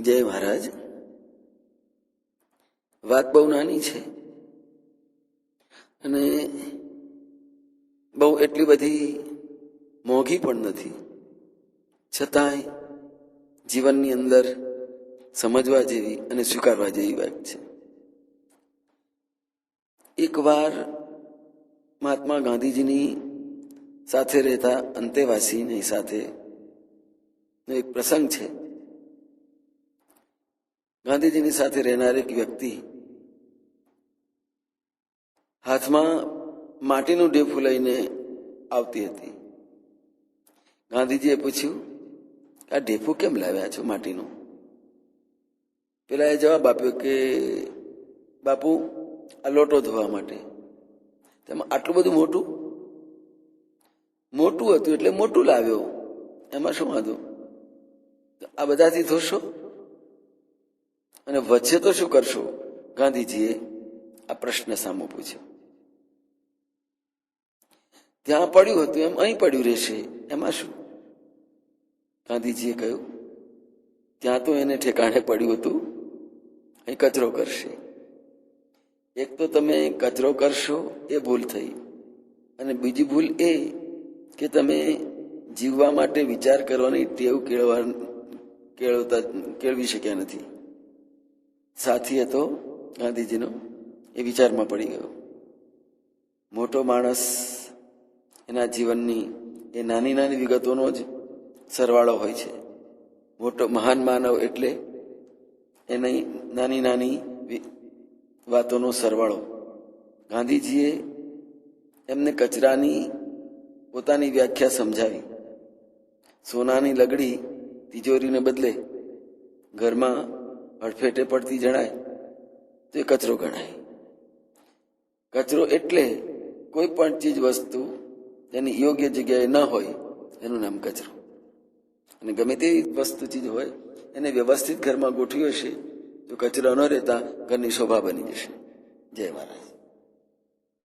જય મહારાજ. વાત બહુ નાની છે અને બહુ એટલી બધી મોંઘી પણ નથી, છતાંય જીવનની અંદર સમજવા જેવી અને સ્વીકારવા જેવી વાત છે. એકવાર મહાત્મા ગાંધીજીની સાથે રહેતા અંતેવાસીની સાથે એક પ્રસંગ છે. ગાંધીજીની સાથે રહેનાર એક વ્યક્તિ હાથમાં માટીનું ઢેફું લઈને આવતી હતી. ગાંધીજીએ પૂછ્યું, આ ઢેફું કેમ લાવ્યા છો માટીનું? પેલા એ જવાબ આપ્યો કે બાપુ, આ લોટો ધોવા માટે. તેમાં આટલું બધું મોટું હતું એટલે મોટું લાવ્યો, એમાં શું વાંધો? આ બધાથી ધોશો અને વચ્ચે તો શું કરશો? ગાંધીજીએ આ પ્રશ્ન સામો પૂછ્યો. ત્યાં પડ્યું હતું એમ અહીં પડ્યું રહેશે, એમાં શું? ગાંધીજીએ કહ્યું, ત્યાં તો એને ઠેકાણે પડ્યું હતું, અહીં કચરો કરશે. એક તો તમે કચરો કરશો એ ભૂલ થઈ, અને બીજી ભૂલ એ કે તમે જીવવા માટે વિચાર કરવાની ટેવ કેળવી શક્યા નથી. સાથીએ તો ગાંધીજીનો એ વિચારમાં પડી ગયો. મોટો માણસ એના જીવનની એ નાની નાની વિગતોનો જ સરવાળો હોય છે. મોટો મહાન માનવ એટલે એની નાની નાની વાતોનો સરવાળો. ગાંધીજીએ એમને કચરાની પોતાની વ્યાખ્યા સમજાવી. સોનાની લગડી તિજોરીને બદલે ઘરમાં અડફેટે પડતી જણાય તો એ કચરો ગણાય. કચરો એટલે કોઈ પણ ચીજ વસ્તુ એની યોગ્ય જગ્યાએ ન હોય એનું નામ કચરો. અને ગમે તેવી વસ્તુ ચીજ હોય એને વ્યવસ્થિત ઘરમાં ગોઠવી હશે તો કચરો ન રહેતા ઘરની શોભા બની જશે. જય મહારાજ.